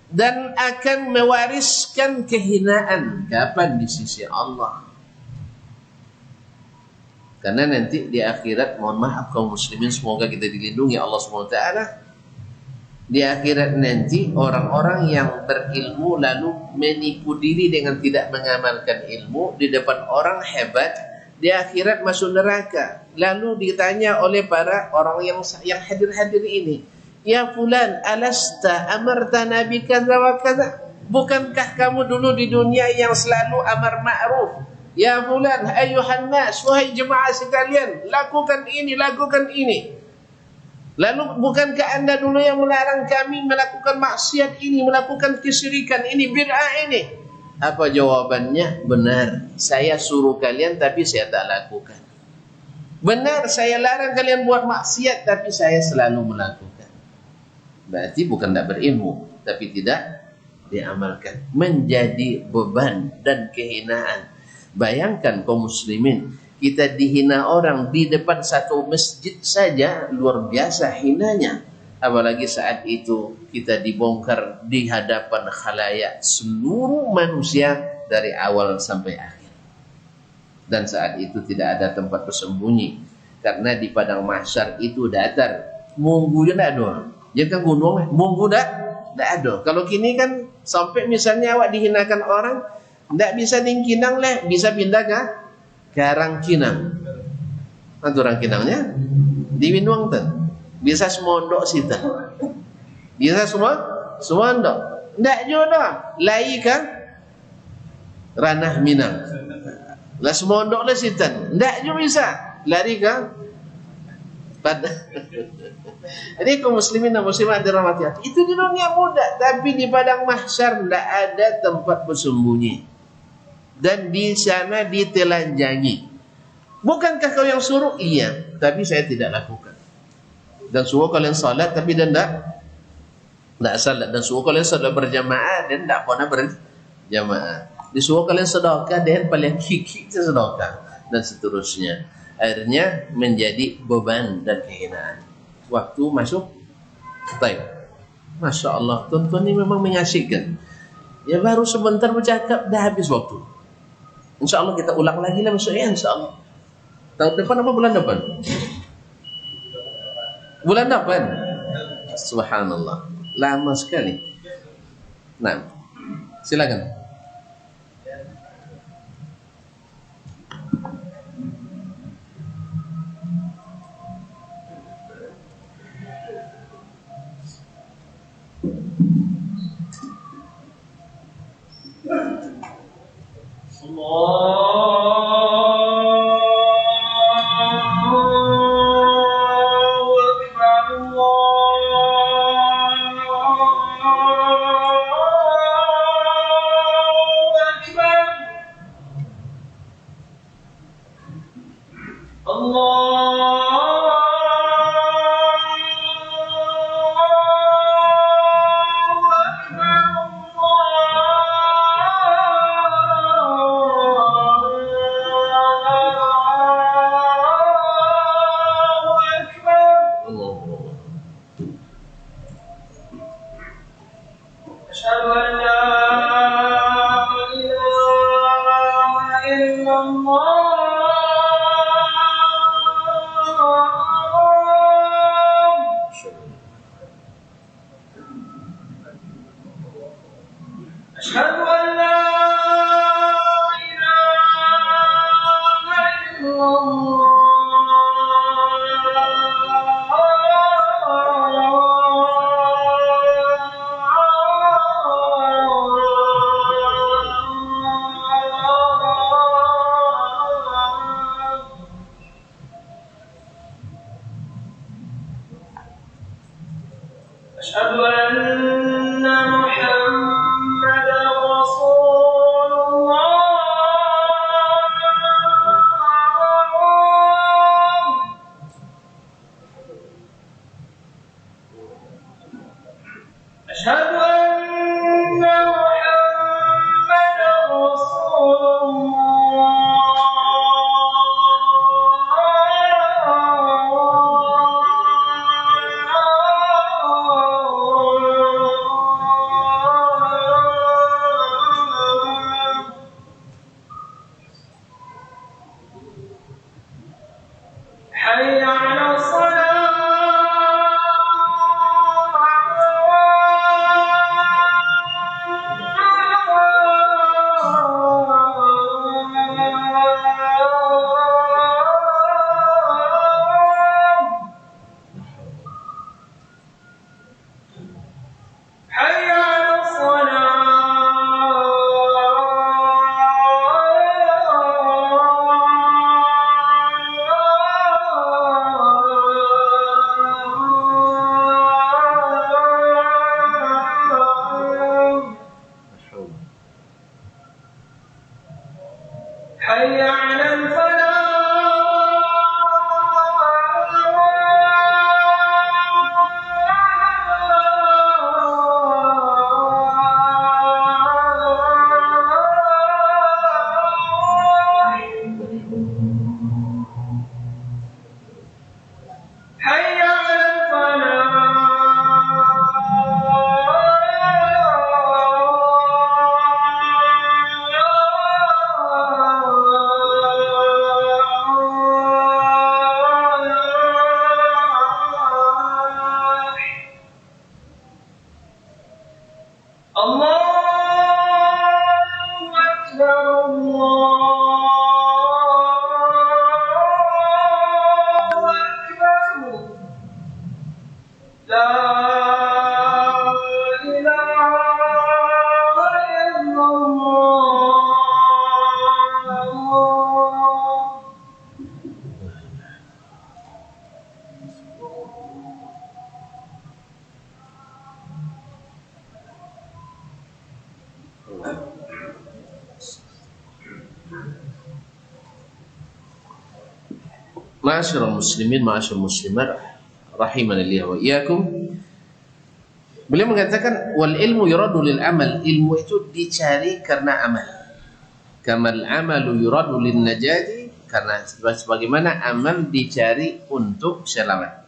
dan akan mewariskan kehinaan. Kapan? Di sisi Allah. Karena nanti di akhirat, mohon maaf kaum muslimin, semoga kita dilindungi Allah SWT. Di akhirat nanti orang-orang yang berilmu lalu menipu diri dengan tidak mengamalkan ilmu di depan orang hebat, di akhirat masuk neraka. Lalu ditanya oleh para orang yang hadir-hadir ini, ya fulan, alasta amartana bi kadza wa kadza? Bukankah kamu dulu di dunia yang selalu amar ma'ruf? Ya fulan, ayuhan nas, wahai jemaah sekalian, lakukan ini, lakukan ini. Lalu bukankah anda dulu yang melarang kami melakukan maksiat ini, melakukan kesyirikan ini, bid'ah ini? Apa jawabannya? Benar, saya suruh kalian tapi saya tak lakukan. Benar, saya larang kalian buat maksiat tapi saya selalu melakukan. Berarti bukan tak berilmu, tapi tidak diamalkan. Menjadi beban dan kehinaan. Bayangkan kaum muslimin, kita dihina orang di depan satu masjid saja luar biasa hinanya. Apalagi saat itu kita dibongkar di hadapan khalayak seluruh manusia dari awal sampai akhir. Dan saat itu tidak ada tempat bersembunyi, karena di padang mahsyar itu datar. Munggu dia tak ada. Dia kan gunung, munggu tak ada. Kalau kini kan sampai misalnya awak dihinakan orang, tidak bisa dingkinang leh, bisa pindah ke Rangkinang. Itu Rangkinangnya di Winwangten. Bisa semondok sita. Bisa semondok. Tidak juga lai ke Ranah Minang. Lah semondok lah sita. Tidak juga bisa lari ke pada. Jadi kaum muslimin dan muslimat dirahmati Allah. Itu di dunia muda, tapi di padang mahsyar tidak ada tempat bersembunyi. Dan di sana ditelanjangi. Bukankah kau yang suruh? Iya, tapi saya tidak lakukan. Dan suruh kalian salat, tapi dia tidak salat. Dan suruh kalian salat berjamaah, dan tidak pernah berjamaah. Disuruh kalian sedekah, dan paling kiki sedekah, dan seterusnya. Akhirnya menjadi beban dan kehinaan. Waktu masuk time. Masya Allah, tuan-tuan ini memang mengasyikkan. Ya baru sebentar bercakap, dah habis waktu. Insya Allah kita ulang lagi lah besoknya, insya Allah. Tahun depan apa bulan depan? Bulan depan. Subhanallah, lama sekali. Nah, silakan. Ma'asyiral muslimin, ma'asyiral muslimat, rahimanallahu wa iyyakum. Beliau mengatakan wal ilmu yuradu lil amal, ilmu itu dicari karena amal. Kamal amalu yuradu lin najati, karena sebagaimana amal dicari untuk selamat.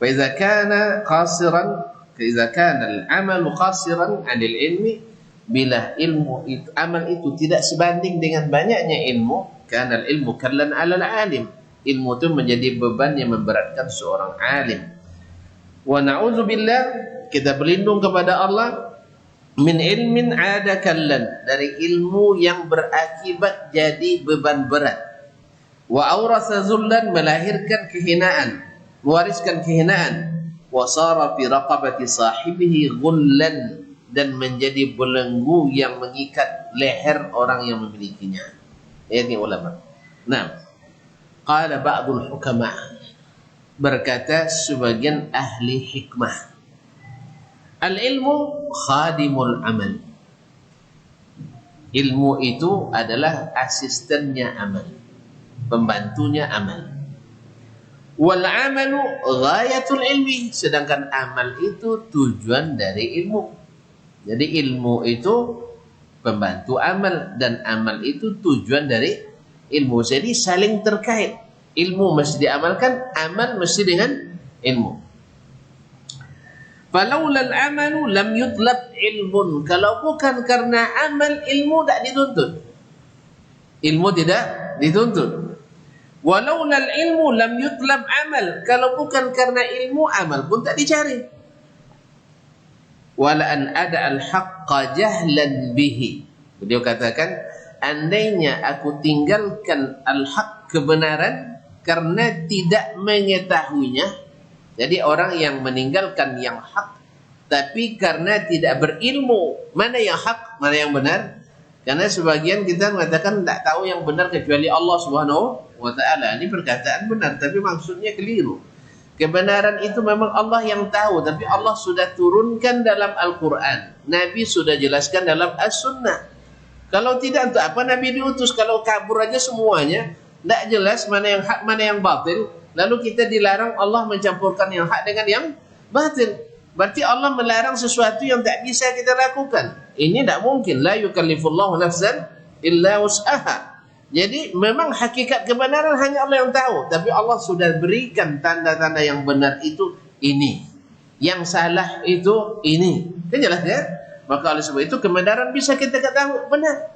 Fa idza kana qasiran, fa idza kana al amalu qasiran 'anil ilmi, bila ilmu itu, amal itu tidak sebanding dengan banyaknya ilmu, kana al ilmu kallan 'alal 'alim, ilmu itu menjadi beban yang memberatkan seorang alim. Wa na'udzubillah, kita berlindung kepada Allah, min ilmin 'ada kallan, dari ilmu yang berakibat jadi beban berat. Wa awrasa zullan, melahirkan kehinaan, mewariskan kehinaan. Wa sara fi raqabati sahibihi ghullan, dan menjadi belenggu yang mengikat leher orang yang memilikinya. Ini ulama. Nah, qala ba'dul hukama, berkata sebagian ahli hikmah, al-ilmu khadimul amal. Ilmu itu adalah asistennya amal, pembantunya amal. Wal amalu ghayatul ilmi, sedangkan amal itu tujuan dari ilmu. Jadi ilmu itu pembantu amal dan amal itu tujuan dari ilmu. Jadi saling terkait. Ilmu mesti diamalkan, amal mesti dengan ilmu. Falaulal amalu lam yutlab ilmun, kalau bukan karena amal, ilmu tak dituntut. Ilmu tidak dituntut. Walaulal ilmu lam yutlab amal, kalau bukan karena ilmu, amal pun tak dicari. Wala an ada al-haqqa jahlan bihi, beliau katakan, andainya aku tinggalkan al-haq, kebenaran, karena tidak mengetahuinya. Jadi orang yang meninggalkan yang hak tapi karena tidak berilmu mana yang hak, mana yang benar. Karena sebagian kita mengatakan tak tahu yang benar kecuali Allah Subhanahu wa ta'ala. Ini perkataan benar tapi maksudnya keliru. Kebenaran itu memang Allah yang tahu, tapi Allah sudah turunkan dalam Al-Quran, Nabi sudah jelaskan dalam As-Sunnah. Kalau tidak, untuk apa Nabi diutus? Kalau kabur aja semuanya, tidak jelas mana yang hak, mana yang batil, lalu kita dilarang Allah mencampurkan yang hak dengan yang batil. Berarti Allah melarang sesuatu yang tak bisa kita lakukan. Ini tidak mungkin. La yukallifullahu nafsan illa wus'aha. Jadi memang hakikat kebenaran hanya Allah yang tahu, tapi Allah sudah berikan tanda-tanda yang benar itu ini, yang salah itu ini. Kan jelas ya? Maka oleh sebab itu kebenaran bisa kita ketahui benar.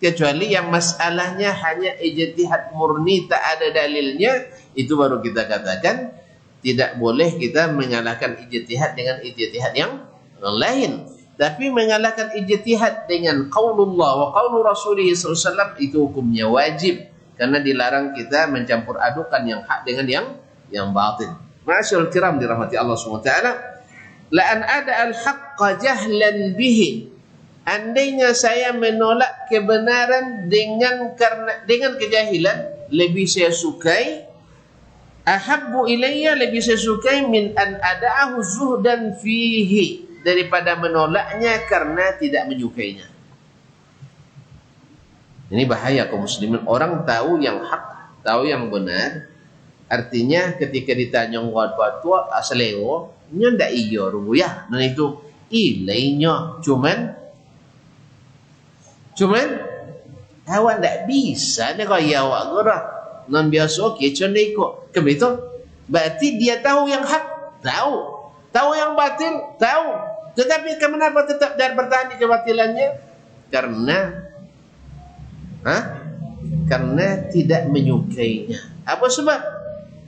Kecuali yang masalahnya hanya ijtihad murni, tak ada dalilnya, itu baru kita katakan tidak boleh kita mengalahkan ijtihad dengan ijtihad yang lain. Tapi mengalahkan ijtihad dengan qaulullah wa qaulu rasulih SAW itu hukumnya wajib, karena dilarang kita mencampur adukan yang hak dengan yang batil. Ma'asyiral kiram dirahmati Allah SWT, la an ada al-haqqa jahlan bihi, andainya saya menolak kebenaran dengan kejahilan, lebih saya sukai, ahabbu ilayya, lebih saya sukai, min an ada'ahu zuhdan fihi, daripada menolaknya karena tidak menyukainya. Ini bahaya kaum muslimin. Orang tahu yang hak, tahu yang benar, artinya ketika ditanya wat-wat asaleo nya ndak iyo rubuyah, dan itu ilainya cuman awak ndak bisa ni kaya awak gerah non biasa kecon ikut kebetul. Berarti dia tahu yang hak, tahu yang batil, tahu. Tetapi kenapa tetap bertahan di kebatilannya? Karena tidak menyukainya. Apa sebab?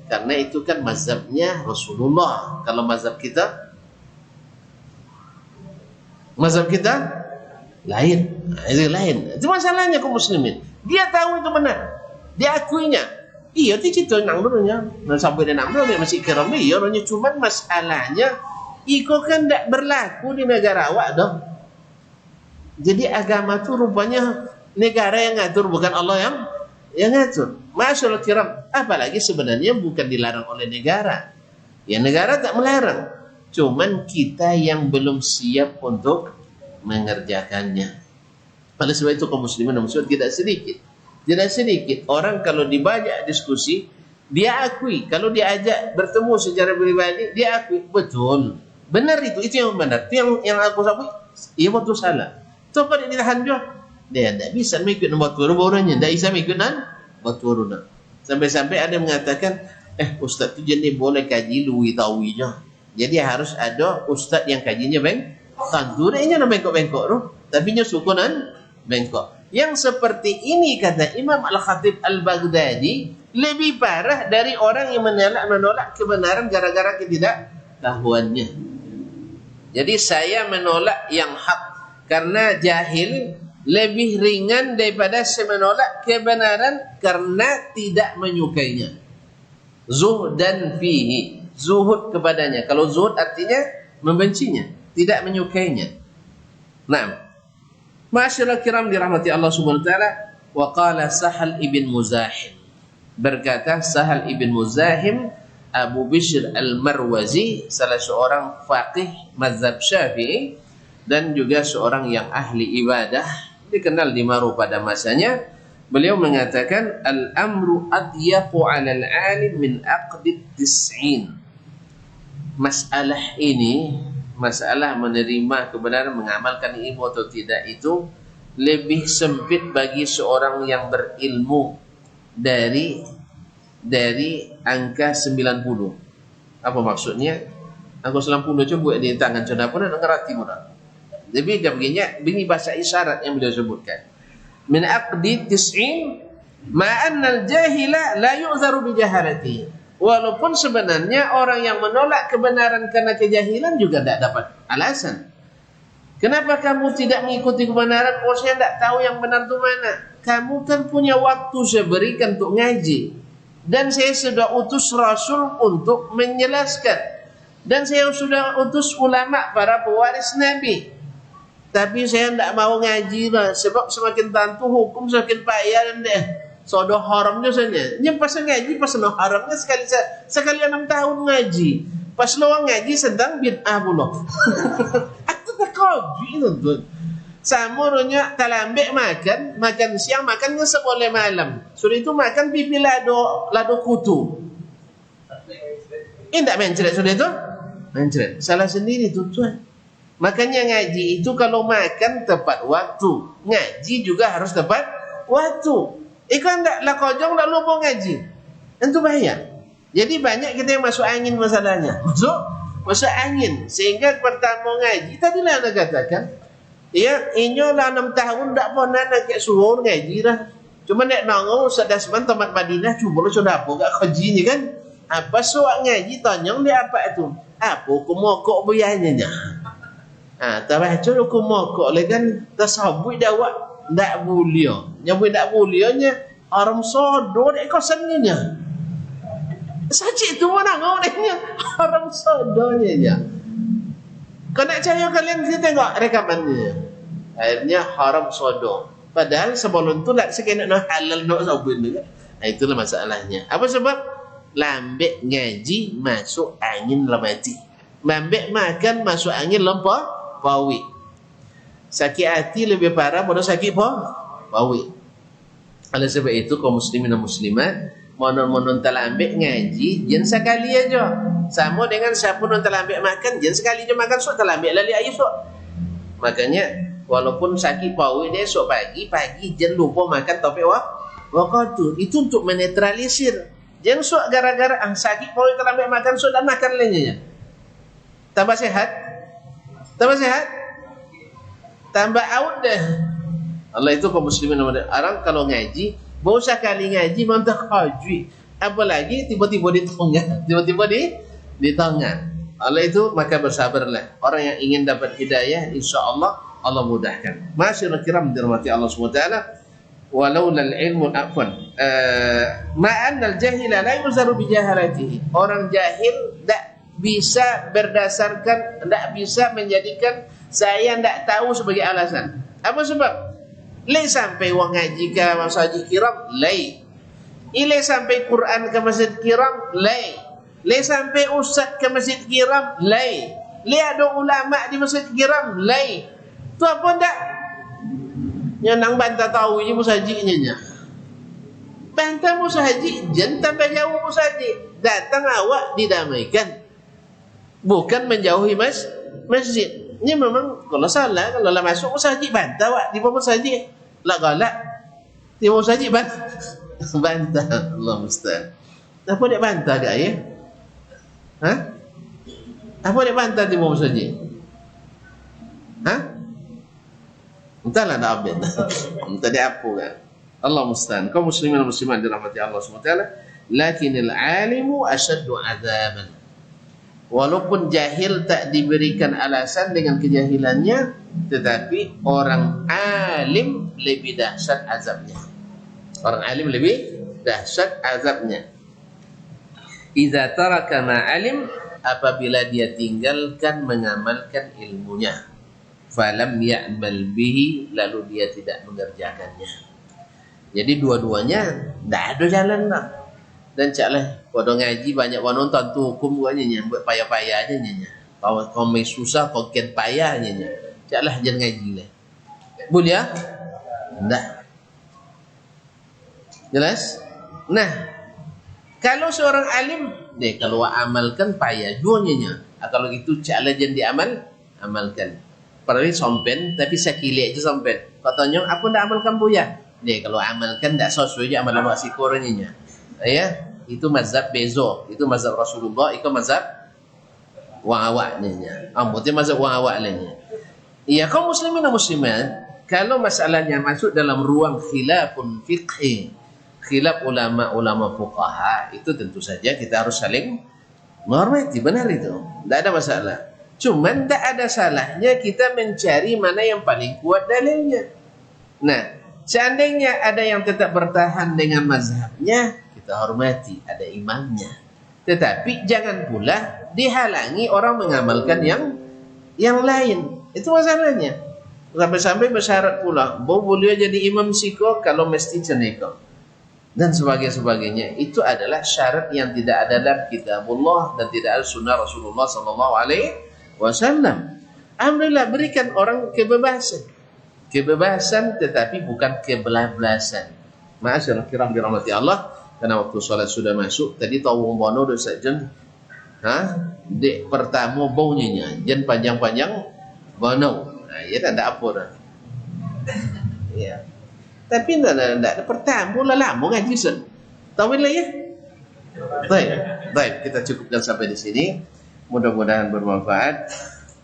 Karena itu kan mazhabnya Rasulullah. Kalau mazhab kita lain. Itu lain. Itu masalahnya kaum muslimin. Dia tahu itu benar, dia akuinya. Iya, itu nang dulunya. Nah, sampai dia nang dulu dia masih kira iya, cuman masalahnya iko kan tidak berlaku di negara awak dong. Jadi agama itu rupanya negara yang ngatur, bukan Allah yang ngatur. Masyaallah kiram, apalagi sebenarnya bukan dilarang oleh negara. Ya negara tak melarang, cuman kita yang belum siap untuk mengerjakannya. Oleh sebab itu kaum muslimin dan muslimat tidak sedikit orang kalau dibajak diskusi, dia akui, kalau diajak bertemu secara pribadi, dia akui betul. Benar itu yang benar. Itu yang aku sabut, ia betul salah. Itu apa dia ditahan juga? Dia tidak bisa mengikut nombor turun orangnya, tidak bisa mengikut nombor turun. Sampai-sampai ada yang mengatakan, ustaz tu jenis boleh kaji lui tawinya. Jadi harus ada ustaz yang kajinya kanturnya nak bengkok-bengkok tu, tapi nya sukunan bengkok. Yang seperti ini kata Imam Al-Khatib Al-Baghdadi lebih parah dari orang yang menolak kebenaran gara-gara ketidaktahuannya. Jadi saya menolak yang hak karena jahil lebih ringan daripada saya menolak kebenaran karena tidak menyukainya. Zuhdan fihi, zuhud kepadanya. Kalau zuhud artinya membencinya, tidak menyukainya. Naam. Ma'asyiral kiram dirahmati Allah Subhanahu wa taala, wa qala Sahal ibn Muzahim. Berkata Sahal ibn Muzahim, Abu Bishr al-Marwazi, salah seorang faqih mazhab Syafi'i dan juga seorang yang ahli ibadah, dikenal di Maru pada masanya. Beliau mengatakan, al-amru adyaqu 'alal 'alim min aqdi tis'in. Masalah ini, masalah menerima kebenaran, mengamalkan ilmu atau tidak, itu lebih sempit bagi seorang yang berilmu dari angka 90. Apa maksudnya? Angka 90 coba di tangan sudah pun ada ngerti mudah. Jadi begini bahasa isyarat yang beliau sebutkan. Min aqdi tis'in ma anna al-jahila la yu'zaru bi jahalati. Walaupun sebenarnya orang yang menolak kebenaran karena kejahilan juga tidak dapat alasan. Kenapa kamu tidak mengikuti kebenaran? Oh, saya tidak tahu yang benar itu mana. Kamu kan punya waktu saya berikan untuk ngaji. Dan saya sudah utus Rasul untuk menjelaskan. Dan saya sudah utus ulama para pewaris Nabi. Tapi saya tidak mau ngaji lah. Sebab semakin tantu hukum semakin payah dan deh. Sodoh haramnya saja. Ini pas ngaji pas no haramnya sekali 6 tahun ngaji. Pas luang ngaji sedang bid'ah pula. Aku tak kaji tuntut. Samurnya talambek makan siang makannya seboleh malam. Sudah itu makan pipi lado kutu. Ini tak mencret sudah itu? Mencret. Salah sendiri tuan. Makanya ngaji itu kalau makan tepat waktu. Ngaji juga harus tepat waktu. Ikan tak lah kojong tak lupa ngaji. Itu bahaya. Jadi banyak kita yang masuk angin masalahnya. Masuk angin. Sehingga pertama ngaji, tadilah anda katakan, ya, inyo lah 6 tahun tak pernah nak suruh ngaji lah. Cuma nak nongol sudah seman tempat Madinah, cuba lo sudah apa gak kajinya kan? Apa soal ngaji tanyang dia apa itu? Apa kumokok biayanya? Tapi kalau kumokok le kan tasabui dawak. Tak boleh. Yang tak bolehnya orang sodoh dek kosannya. Saja itu mana ngorangnya orang sodohnya. Kau nak cari kalian kita tengok rekamannya. Akhirnya haram sodoh. Padahal sebelum tu lah sekena nak halal nak sabun juga. Itulah masalahnya. Apa sebab? Lambek ngaji masuk angin lemati. Lambek makan masuk angin lempah pawi. Sakit hati lebih parah pada sakit pawi. Oleh sebab itu kaum muslimin dan muslimat, monon talambek ngaji jen sekali aja. Sama dengan siapa non talambek makan jen sekali aja makan sok talambek lali air sok. Makanya walaupun sakit pawi dia sok pagi jen lupa makan topik waktu itu untuk menetralisir. Jen sok gara-gara sakit pawi talambek makan sok dan makan lainnya. Tambah sehat. Tambah out dah. Allah itu kaum muslimin orang kalau ngaji, baru sekali ngaji mantap kaji. Apalagi tiba-tiba di tengah. Allah itu maka bersabarlah. Orang yang ingin dapat hidayah, insya-Allah Allah mudahkan. Masyaallah kiram dirahmati Allah Subhanahu wa taala. Walaula al-ilmu afwan. Ma'an al-jahila la yuzaru bi jahalatihi. Orang jahil tak bisa menjadikan saya tidak tahu sebagai alasan. Apa sebab? Lei sampai wang ngaji ke masjid kiram, lei. Ile sampai Quran ke masjid kiram, lei. Lei sampai ustaz ke masjid kiram, lei. Lei ada ulama di masjid kiram, lei. Tu apa ndak? Nyenang bantah tahu je musajidnya. Bantah musajid, jen tambah jauh musajid. Datang awak didamaikan. Bukan menjauhi masjid. Ini memang kalau salah, kalau lah masuk musajid bantah wak di bawah musajid. Lah galak. Di bawah musajid bantah. Allah musta'an. Apa dia bantah gak ya? Apa dia bantah di bawah musajid? Entahlah nak update. Entah dia apa kan. Allah musta'an. Kaum muslimin dan muslimat dirahmati Allah SWT. Lakinil alimu asyaddu azaban. Walaupun jahil tak diberikan alasan dengan kejahilannya, tetapi orang alim lebih dahsyat azabnya. Orang alim lebih dahsyat azabnya. Idza taraka ma alim, apabila dia tinggalkan mengamalkan ilmunya. falam ya'mal bihi, lalu dia tidak mengerjakannya. Jadi dua-duanya tidak ada jalan lah. Dan caklah pada ngaji banyak orang nonton tu hukum buatnya buat payah-payah aja nya. Kau mai susah kau ken payahnya nya. Caklah jangan ngaji lah. Boleh ya? Enggak. Jelas? Nah, kalau seorang alim deh kalau amalkan payah juanya. Kalau gitu caklah jangan diamal, amalkan. Padahal sompen tapi sakili aja sompen. Katanya aku ndak amalkan buya. Deh kalau amalkan ndak sesuai aja amal awak sikornya. Ya, itu mazhab Bezo, itu mazhab Rasulullah, itu mazhab wang awaknya. Ambutnya mazhab wang awaknya. Iya, kaum muslimin dan muslimat, kalau masalahnya masuk dalam ruang khilafun fiqhi, khilaf ulama-ulama fuqaha, itu tentu saja kita harus saling menghormati, benar itu. Tidak ada masalah. Cuman tidak ada salahnya kita mencari mana yang paling kuat dalilnya. Nah, seandainya ada yang tetap bertahan dengan mazhabnya, kita hormati, ada imamnya. Tetapi jangan pula dihalangi orang mengamalkan yang lain. Itu masalahnya. Sampai-sampai bersyarat pula, boleh jadi imam siko kalau mesti ceneko. Dan sebagainya. Itu adalah syarat yang tidak ada dalam kitabullah dan tidak ada sunnah Rasulullah SAW. Alhamdulillah, berikan orang kebebasan. Kebebasan tetapi bukan kebablasan. Ma'asyiral kiram dirahmati Allah, karena waktu salat sudah masuk. Tadi tahu bono udah saja. Dek pertama baunya jan panjang-panjang bono. Nah, ya tak ada apa dah. Ya. Tapi enggak pertama lah lama ngaji sen. Tahu lah ya. Baik, kita cukupkan sampai di sini. Mudah-mudahan bermanfaat.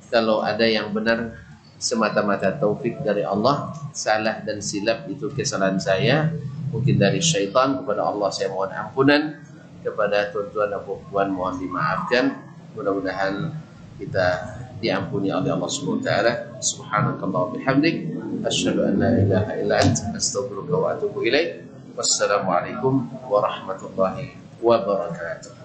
Kalau ada yang benar semata-mata taufik dari Allah, salah dan silap itu kesalahan saya, mungkin dari syaitan. Kepada Allah saya mohon ampunan, kepada tuan-tuan dan puan mohon dimaafkan. Mudah-mudahan kita diampuni oleh Allah Subhanahu wa taala. Subhanakallah wa bihamdik, asyhadu an la ilaha illa anta, astaghfiruka wa atubu ilaik. Wassalamualaikum warahmatullahi wabarakatuh.